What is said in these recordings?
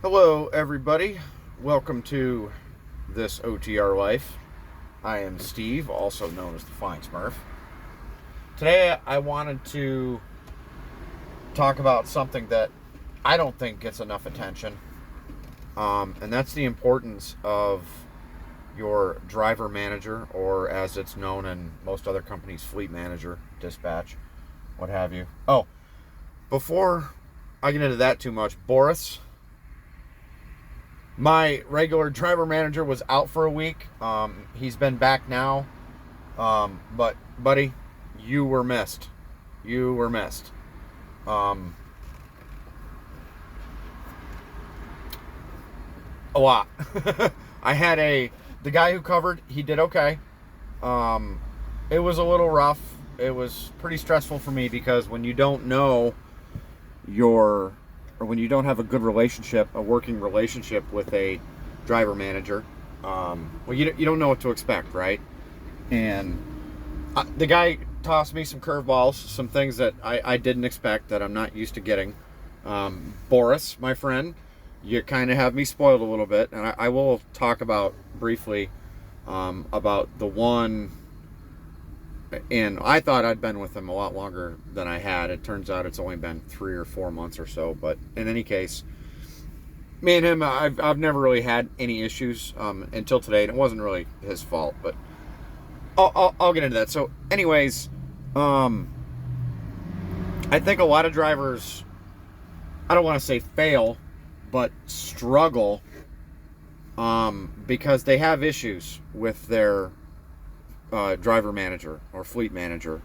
Hello, everybody. Welcome to this OTR Life. I am Steve, also known as the Flying Smurf. Today, I wanted to talk about something that I don't think gets enough attention, and that's the importance of your driver manager, or as it's known in most other companies, fleet manager, dispatch, what have you. Oh, before I get into that too much, Boris, my regular driver manager, was out for a week. He's been back now. But, buddy, you were missed. You were missed. Um, a lot. The guy who covered, he did okay. Um, it was a little rough. It was pretty stressful for me because when you don't know your or when you don't have a good relationship, a working relationship with a driver manager, you don't know what to expect, right? And the guy tossed me some curveballs, some things that I didn't expect, that I'm not used to getting. Boris, my friend, you kind of have me spoiled a little bit, and I will talk about briefly about the one. And I thought I'd been with him a lot longer than I had. It turns out it's only been 3 or 4 months or so. But in any case, me and him, I've never really had any issues until today, and it wasn't really his fault. But I'll get into that. So, anyways, I think a lot of drivers, I don't want to say fail, but struggle because they have issues with their driver manager or fleet manager,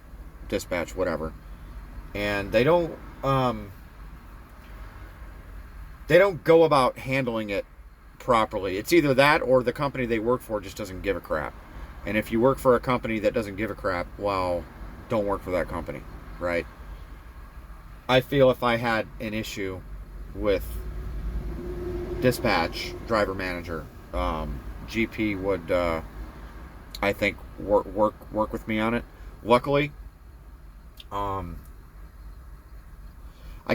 dispatch, whatever, and they don't go about handling it properly. It's either that or the company they work for just doesn't give a crap. And if you work for a company that doesn't give a crap, well, don't work for that company, right? I feel if I had an issue with dispatch, driver manager, GP would I think work with me on it. Luckily, I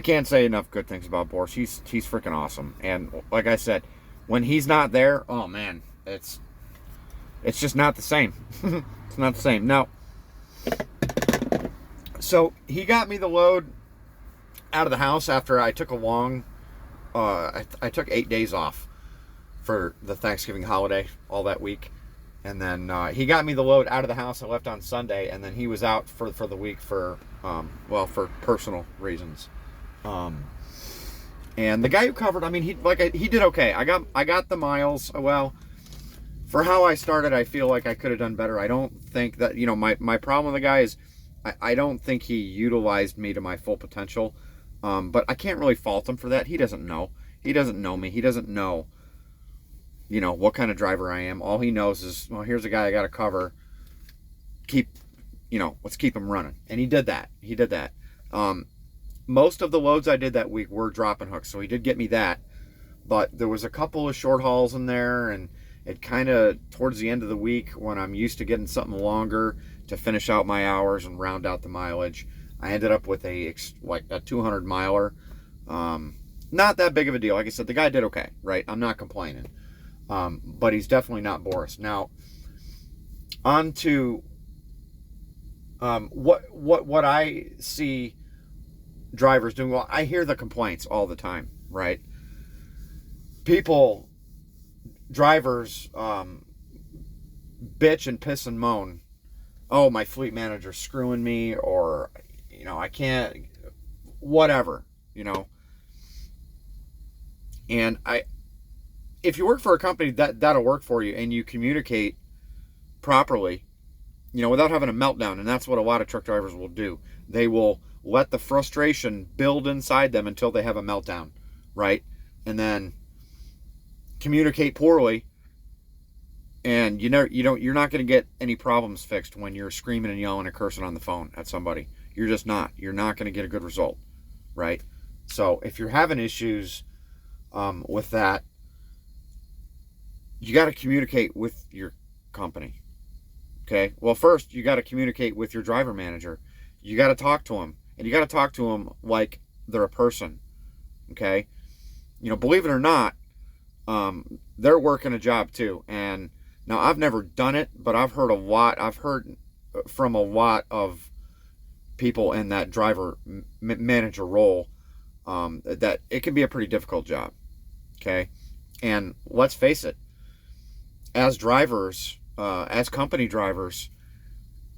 can't say enough good things about Boris. He's freaking awesome. And like I said, when he's not there, oh man, it's just not the same. It's not the same. Now, so he got me the load out of the house after I took a long. I took 8 days off for the Thanksgiving holiday, all that week. And then he got me the load out of the house. I left on Sunday, and then he was out for the week for for personal reasons. And the guy who covered, I mean, he did okay. I got the miles. Well, for how I started, I feel like I could have done better. I don't think that, my problem with the guy is I don't think he utilized me to my full potential. But I can't really fault him for that. He doesn't know. He doesn't know me. He doesn't know what kind of driver I am. All he knows is, well, here's a guy I got to cover. Let's keep him running. And he did that. Most of the loads I did that week were dropping hooks, so he did get me that. But there was a couple of short hauls in there, and it kind of, towards the end of the week, when I'm used to getting something longer to finish out my hours and round out the mileage, I ended up with a 200 miler. Not that big of a deal. Like I said, the guy did okay, right? I'm not complaining. But he's definitely not Boris. Now, on to what I see drivers doing. Well, I hear the complaints all the time, right? Drivers, bitch and piss and moan. Oh, my fleet manager's screwing me, or I can't, whatever, And if you work for a company that'll work for you, and you communicate properly, without having a meltdown. And that's what a lot of truck drivers will do. They will let the frustration build inside them until they have a meltdown, right? And then communicate poorly, and you're not going to get any problems fixed when you're screaming and yelling and cursing on the phone at somebody. You're just not. You're not going to get a good result, right? So if you're having issues with that, you got to communicate with your company. Okay? Well, first, you got to communicate with your driver manager. You got to talk to them. And you got to talk to them like they're a person. Okay? believe it or not, they're working a job too. And now I've never done it, but I've heard from a lot of people in that driver manager role, that it can be a pretty difficult job. Okay. And let's face it, as drivers, as company drivers,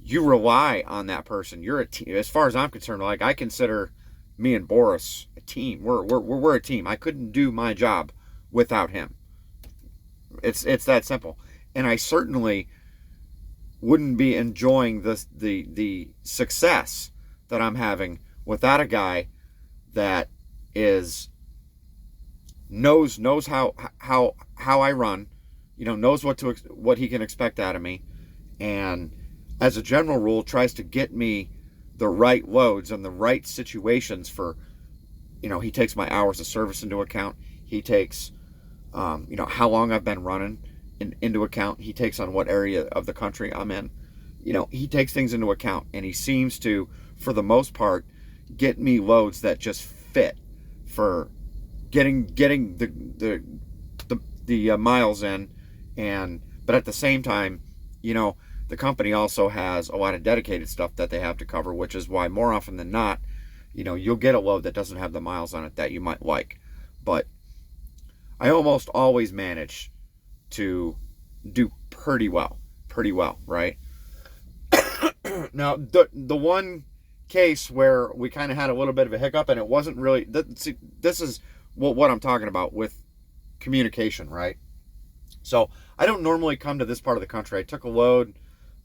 you rely on that person. You're a team. As far as I'm concerned, like, I consider me and Boris a team. We're a team. I couldn't do my job without him. It's that simple. And I certainly wouldn't be enjoying the success that I'm having without a guy that knows how I run, knows what he can expect out of me, and as a general rule tries to get me the right loads and the right situations for, he takes my hours of service into account. He takes, how long I've been running into account. He takes on what area of the country I'm in. He takes things into account, and he seems to, for the most part, get me loads that just fit for getting the miles in. But at the same time, the company also has a lot of dedicated stuff that they have to cover, which is why more often than not, you'll get a load that doesn't have the miles on it that you might like. But I almost always manage to do pretty well, right? Now, the one case where we kind of had a little bit of a hiccup, and it wasn't really, this is what I'm talking about with communication, right? So I don't normally come to this part of the country. I took a load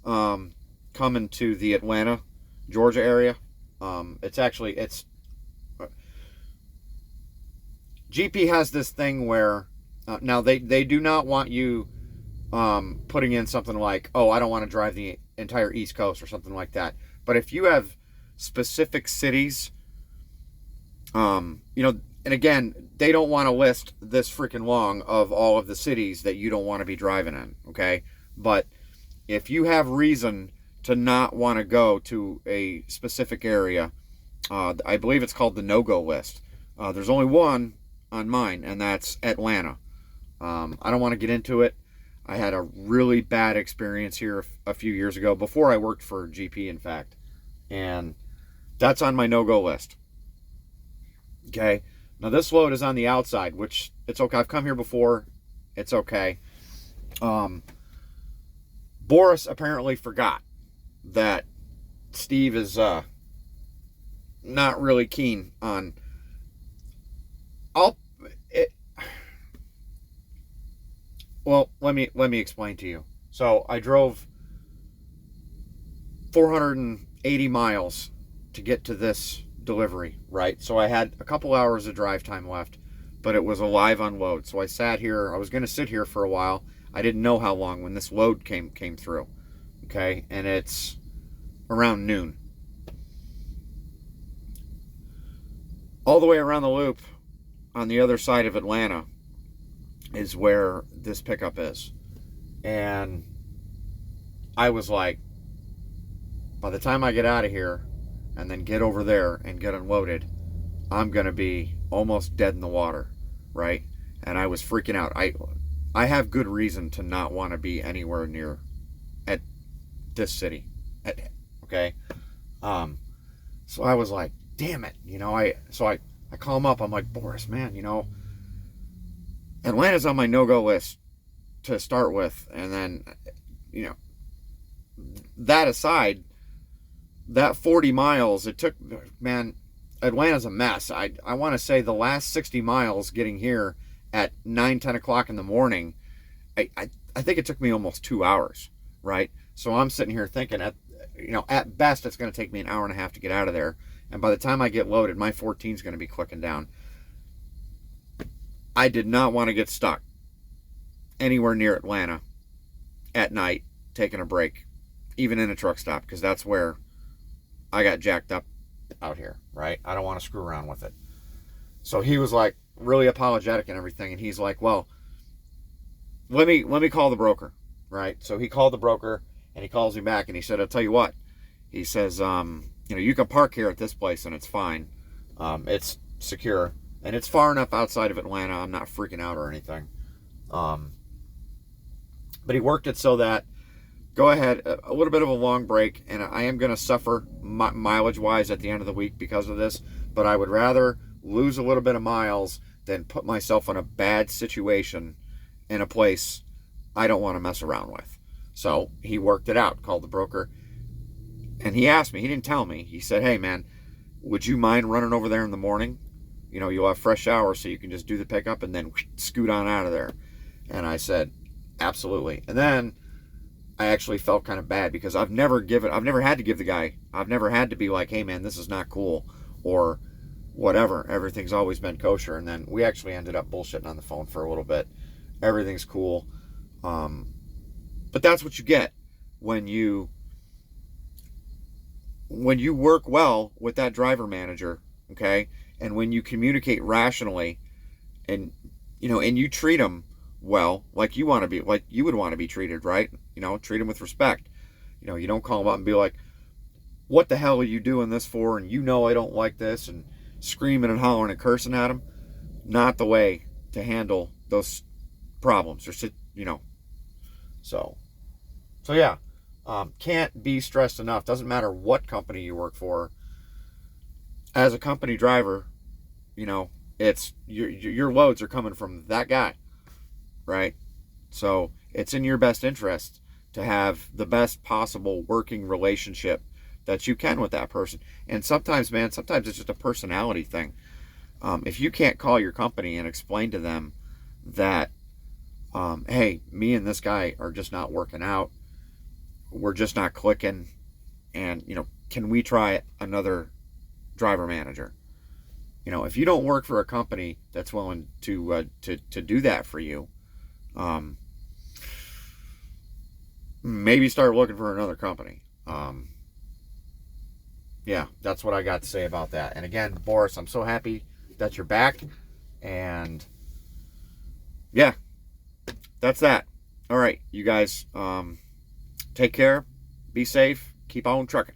coming to the Atlanta, Georgia area. GP has this thing where now they do not want you putting in something like, oh, I don't want to drive the entire East Coast or something like that. But if you have specific cities, and again, they don't want to list this freaking long of all of the cities that you don't want to be driving in, okay? But if you have reason to not want to go to a specific area, I believe it's called the no-go list. There's only one on mine, and that's Atlanta. I don't want to get into it. I had a really bad experience here a few years ago, before I worked for GP, in fact. And that's on my no-go list. Okay? Now, this load is on the outside, which it's okay. I've come here before. It's okay. Boris apparently forgot that Steve is not really keen on... Well, let me explain to you. So I drove 480 miles to get to this delivery, right? So I had a couple hours of drive time left, but it was a live unload. So I sat here. I was going to sit here for a while. I didn't know how long when this load came through. Okay, and it's around noon. All the way around the loop on the other side of Atlanta is where this pickup is. And I was like, by the time I get out of here and then get over there and get unloaded, I'm going to be almost dead in the water, right? And I was freaking out. I have good reason to not want to be anywhere near at this city. Okay? So I was like, damn it. I call him up. I'm like, Boris, man, Atlanta's on my no-go list to start with. And then, that aside, that 40 miles, it took, man, Atlanta's a mess. I want to say the last 60 miles getting here at 9, 10 o'clock in the morning, I think it took me almost 2 hours, right? So I'm sitting here thinking, at best, it's going to take me an hour and a half to get out of there. And by the time I get loaded, my 14 is going to be clicking down. I did not want to get stuck anywhere near Atlanta at night, taking a break, even in a truck stop, because that's where I got jacked up out here, right? I don't want to screw around with it. So he was like really apologetic and everything, and he's like, well, let me call the broker, right? So he called the broker, and he calls me back, and he said, I'll tell you what. He says, you can park here at this place, and it's fine. It's secure. And it's far enough outside of Atlanta. I'm not freaking out or anything. But he worked it so that, go ahead, a little bit of a long break, and I am going to suffer mileage-wise at the end of the week because of this, but I would rather lose a little bit of miles than put myself in a bad situation in a place I don't want to mess around with. So he worked it out, called the broker, and he asked me, he didn't tell me, he said, hey man, would you mind running over there in the morning? You know, you'll have fresh hours so you can just do the pickup and then scoot on out of there. And I said, absolutely. And then I actually felt kind of bad because I've never had to give the guy, I've never had to be like, hey man, this is not cool or whatever. Everything's always been kosher. And then we actually ended up bullshitting on the phone for a little bit. Everything's cool. But that's what you get when you work well with that driver manager, okay? And when you communicate rationally and, you know, and you treat them well, like you would want to be treated, right? You know, treat them with respect. You know, you don't call them up and be like, what the hell are you doing this for? And you know I don't like this, and screaming and hollering and cursing at them. Not the way to handle those problems, or, you know. So yeah, can't be stressed enough. Doesn't matter what company you work for. As a company driver, you know, it's your loads are coming from that guy, right? So it's in your best interest to have the best possible working relationship that you can with that person. And sometimes, man, sometimes it's just a personality thing. If you can't call your company and explain to them that, hey, me and this guy are just not working out, we're just not clicking, and, you know, can we try another driver manager? You know, if you don't work for a company that's willing to do that for you, maybe start looking for another company. Yeah, that's what I got to say about that. And again, Boris, I'm so happy that you're back. And yeah, that's that. All right, you guys, take care, be safe, keep on trucking.